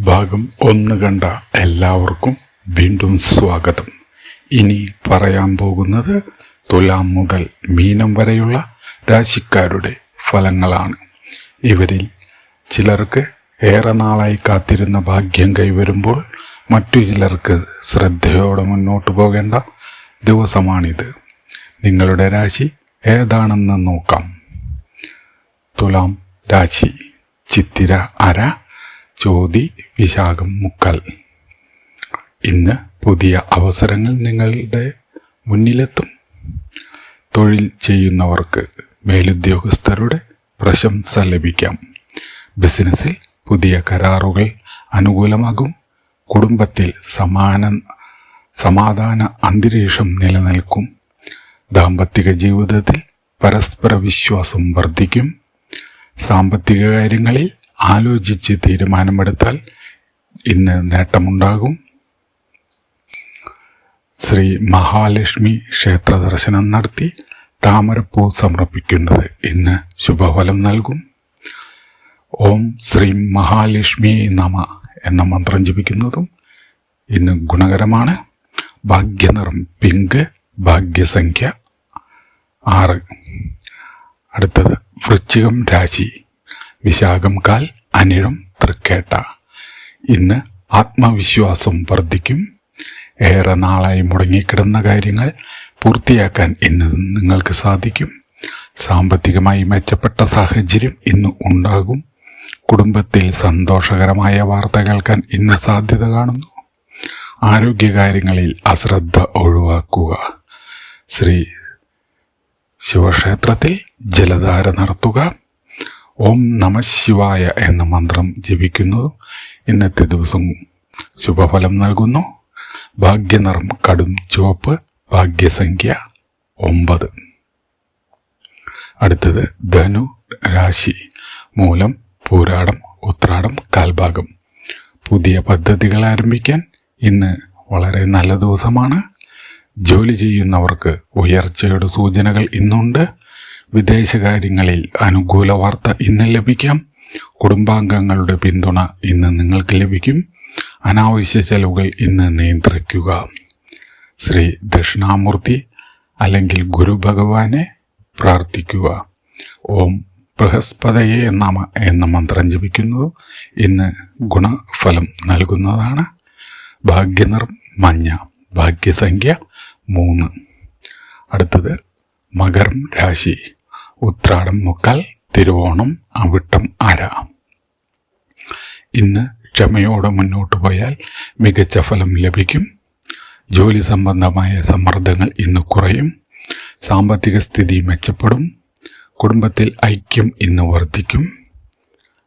ഭാഗം 1 കണ്ട എല്ലാവർക്കും വീണ്ടും സ്വാഗതം. ഇനി പറയാൻ പോകുന്നത് തുലാം മുതൽ മീനം വരെയുള്ള രാശിക്കാരുടെ ഫലങ്ങളാണ്. ഇവരിൽ ചിലർക്ക് ഏറെ നാളായി കാത്തിരുന്ന ഭാഗ്യം കൈവരുമ്പോൾ മറ്റു ചിലർക്ക് ശ്രദ്ധയോടെ മുന്നോട്ട് പോകേണ്ട ദിവസമാണിത്. നിങ്ങളുടെ രാശി ഏതാണെന്ന് നോക്കാം. തുലാം രാശി ചിത്തിര അര, ചോതി വിശാഖം മുക്കാൽ. ഇന്ന് പുതിയ അവസരങ്ങൾ നിങ്ങളുടെ മുന്നിലെത്തും. തൊഴിൽ ചെയ്യുന്നവർക്ക് മേലുദ്യോഗസ്ഥരുടെ പ്രശംസ ലഭിക്കാം. ബിസിനസ്സിൽ പുതിയ കരാറുകൾ അനുകൂലമാകും. കുടുംബത്തിൽ സമാധാന അന്തരീക്ഷം നിലനിൽക്കും. ദാമ്പത്തിക ജീവിതത്തിൽ പരസ്പര വിശ്വാസം വർദ്ധിക്കും. സാമ്പത്തിക കാര്യങ്ങളിൽ ആലോചിച്ച് തീരുമാനമെടുത്താൽ ഇന്ന് നേട്ടമുണ്ടാകും. ശ്രീ മഹാലക്ഷ്മി ക്ഷേത്ര ദർശനം നടത്തി താമരപ്പൂ സമർപ്പിക്കുന്നത് ഇന്ന് ശുഭഫലം നൽകും. ഓം ശ്രീ മഹാലക്ഷ്മി നമ എന്ന മന്ത്രം ജപിക്കുന്നതും ഇന്ന് ഗുണകരമാണ്. ഭാഗ്യനിറം പിങ്ക്, ഭാഗ്യസംഖ്യ 6. അടുത്തത് വൃശ്ചികം രാശി വിശാഖം കാൽ, അനിഴം തൃക്കേട്ട. ഇന്ന് ആത്മവിശ്വാസം വർദ്ധിക്കും. ഏറെ നാളായി മുടങ്ങിക്കിടന്ന കാര്യങ്ങൾ പൂർത്തിയാക്കാൻ ഇന്ന് നിങ്ങൾക്ക് സാധിക്കും. സാമ്പത്തികമായി മെച്ചപ്പെട്ട സാഹചര്യം ഇന്ന് ഉണ്ടാകും. കുടുംബത്തിൽ സന്തോഷകരമായ വാർത്ത കേൾക്കാൻ ഇന്ന് സാധ്യത കാണുന്നു. ആരോഗ്യകാര്യങ്ങളിൽ അശ്രദ്ധ ഒഴിവാക്കുക. ശ്രീ ശിവക്ഷേത്രത്തിൽ ജലധാര നടത്തുക. ഓം നമഃ ശിവായ എന്ന മന്ത്രം ജപിക്കുന്നതും ഇന്നത്തെ ദിവസം ശുഭഫലം നൽകുന്നു. ഭാഗ്യനിറം കടും ചുവപ്പ്, ഭാഗ്യസംഖ്യ 9. അടുത്തത് ധനു രാശി മൂലം, പൂരാടം, ഉത്രാടം കാൽഭാഗം. പുതിയ പദ്ധതികൾ ആരംഭിക്കാൻ ഇന്ന് വളരെ നല്ല ദിവസമാണ്. ജോലി ചെയ്യുന്നവർക്ക് ഉയർച്ചയുടെ സൂചനകൾ ഇന്നുണ്ട്. വിദേശകാര്യങ്ങളിൽ അനുകൂല വാർത്ത ഇന്ന് ലഭിക്കാം. കുടുംബാംഗങ്ങളുടെ പിന്തുണ ഇന്ന് നിങ്ങൾക്ക് ലഭിക്കും. അനാവശ്യ ചെലവുകൾ ഇന്ന് നിയന്ത്രിക്കുക. ശ്രീ ദക്ഷിണാമൂർത്തി അല്ലെങ്കിൽ ഗുരു ഭഗവാനെ പ്രാർത്ഥിക്കുക. ഓം ബൃഹസ്പതയെ നമ എന്ന മന്ത്രം ജപിക്കുന്നതും ഇന്ന് ഗുണഫലം നൽകുന്നതാണ്. ഭാഗ്യനിറം മഞ്ഞ, ഭാഗ്യസംഖ്യ 3. അടുത്തത് മകരം രാശി ഉത്രാടം മുക്കാൽ, തിരുവോണം അവിട്ടം അര. ഇന്ന് ക്ഷമയോടെ മുന്നോട്ട് പോയാൽ മികച്ച ഫലം ലഭിക്കും. ജോലി സംബന്ധമായ സമ്മർദ്ദങ്ങൾ ഇന്ന് കുറയും. സാമ്പത്തിക സ്ഥിതി മെച്ചപ്പെടും. കുടുംബത്തിൽ ഐക്യം ഇന്ന് വർദ്ധിക്കും.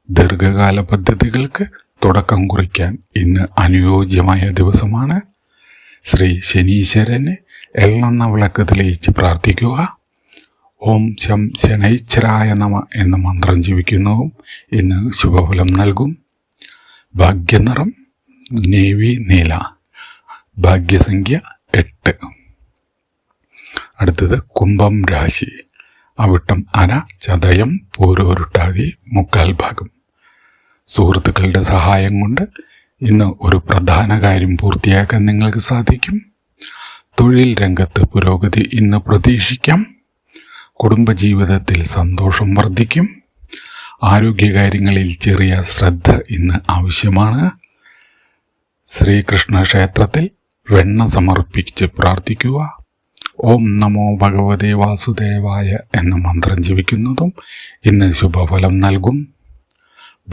ദീർഘകാല പദ്ധതികൾക്ക് തുടക്കം കുറിക്കാൻ ഇന്ന് അനുയോജ്യമായ ദിവസമാണ്. ശ്രീ ശനീശ്വരന് എള്ളെണ്ണ വിളക്ക് തെളിയിച്ച് പ്രാർത്ഥിക്കുക. ഓം ശം ശനൈശ്വരായ നമ എന്ന മന്ത്രം ജപിക്കുന്നതും ഇന്ന് ശുഭഫലം നൽകും. ഭാഗ്യനിറം നേവി നീല, ഭാഗ്യസംഖ്യ 8. അടുത്തത് കുംഭം രാശി അവിട്ടം അര, ചതയം പൂരോരുട്ടാതി മുക്കാൽ ഭാഗം. സുഹൃത്തുക്കളുടെ സഹായം കൊണ്ട് ഇന്ന് ഒരു പ്രധാന കാര്യം പൂർത്തിയാക്കാൻ നിങ്ങൾക്ക് സാധിക്കും. തൊഴിൽ രംഗത്ത് പുരോഗതി ഇന്ന് പ്രതീക്ഷിക്കാം. കുടുംബജീവിതത്തിൽ സന്തോഷം വർദ്ധിക്കും. ആരോഗ്യകാര്യങ്ങളിൽ ചെറിയ ശ്രദ്ധ ഇന്ന് ആവശ്യമാണ്. ശ്രീകൃഷ്ണ ക്ഷേത്രത്തിൽ വെണ്ണ സമർപ്പിച്ച് പ്രാർത്ഥിക്കുക. ഓം നമോ ഭഗവതേ വാസുദേവായ എന്ന മന്ത്രം ജപിക്കുന്നതും ഇന്ന് ശുഭഫലം നൽകും.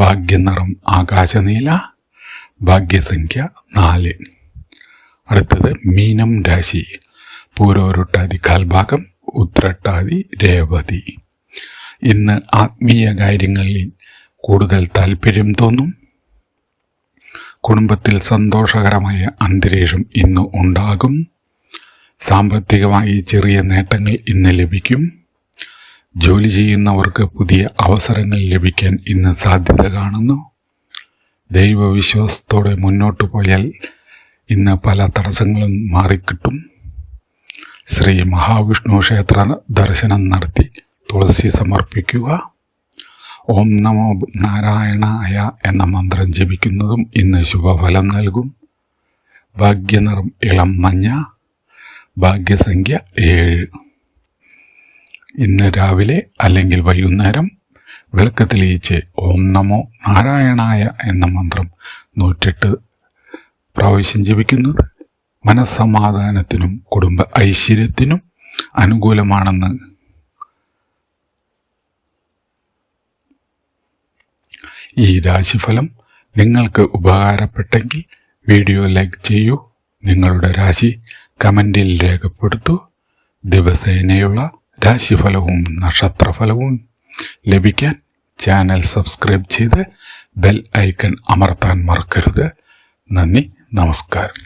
ഭാഗ്യനിറം ആകാശനീല, ഭാഗ്യസംഖ്യ 4. അടുത്തത് മീനം രാശി പൂരോരുട്ടാതി കാൽഭാഗം, ഉത്രട്ടാതി രേവതി. ഇന്ന് ആത്മീയ കാര്യങ്ങളിൽ കൂടുതൽ താല്പര്യം തോന്നും. കുടുംബത്തിൽ സന്തോഷകരമായ അന്തരീക്ഷം ഇന്ന് ഉണ്ടാകും. സാമ്പത്തികമായി ചെറിയ നേട്ടങ്ങൾ ഇന്ന് ലഭിക്കും. ജോലി ചെയ്യുന്നവർക്ക് പുതിയ അവസരങ്ങൾ ലഭിക്കാൻ ഇന്ന് സാധ്യത കാണുന്നു. ദൈവവിശ്വാസത്തോടെ മുന്നോട്ട് പോയാൽ ഇന്ന് പല തടസ്സങ്ങളും മാറിക്കിട്ടും. ശ്രീ മഹാവിഷ്ണു ക്ഷേത്ര ദർശനം നടത്തി തുളസി സമർപ്പിക്കുക. ഓം നമോ നാരായണായ എന്ന മന്ത്രം ജപിക്കുന്നതും ഇന്ന് ശുഭഫലം നൽകും. ഭാഗ്യനിറം ഇളം മഞ്ഞ. ഭാഗ്യസംഖ്യ 7. ഇന്ന് രാവിലെ അല്ലെങ്കിൽ വൈകുന്നേരം വിളക്ക് തെളിയിച്ച് ഓം നമോ നാരായണായ എന്ന മന്ത്രം 108 പ്രാവശ്യം ജപിക്കുന്നത് മനസ്സമാധാനത്തിനും കുടുംബ ഐശ്വര്യത്തിനും അനുകൂലമാണെന്ന്. ഈ രാശിഫലം നിങ്ങൾക്ക് ഉപകാരപ്പെട്ടെങ്കിൽ വീഡിയോ ലൈക്ക് ചെയ്യൂ. നിങ്ങളുടെ രാശി കമൻറ്റിൽ രേഖപ്പെടുത്തൂ. ദിവസേനയുള്ള രാശിഫലവും നക്ഷത്രഫലവും ലഭിക്കാൻ ചാനൽ സബ്സ്ക്രൈബ് ചെയ്ത് ബെൽ ഐക്കൺ അമർത്താൻ മറക്കരുത്. നന്ദി, നമസ്കാരം.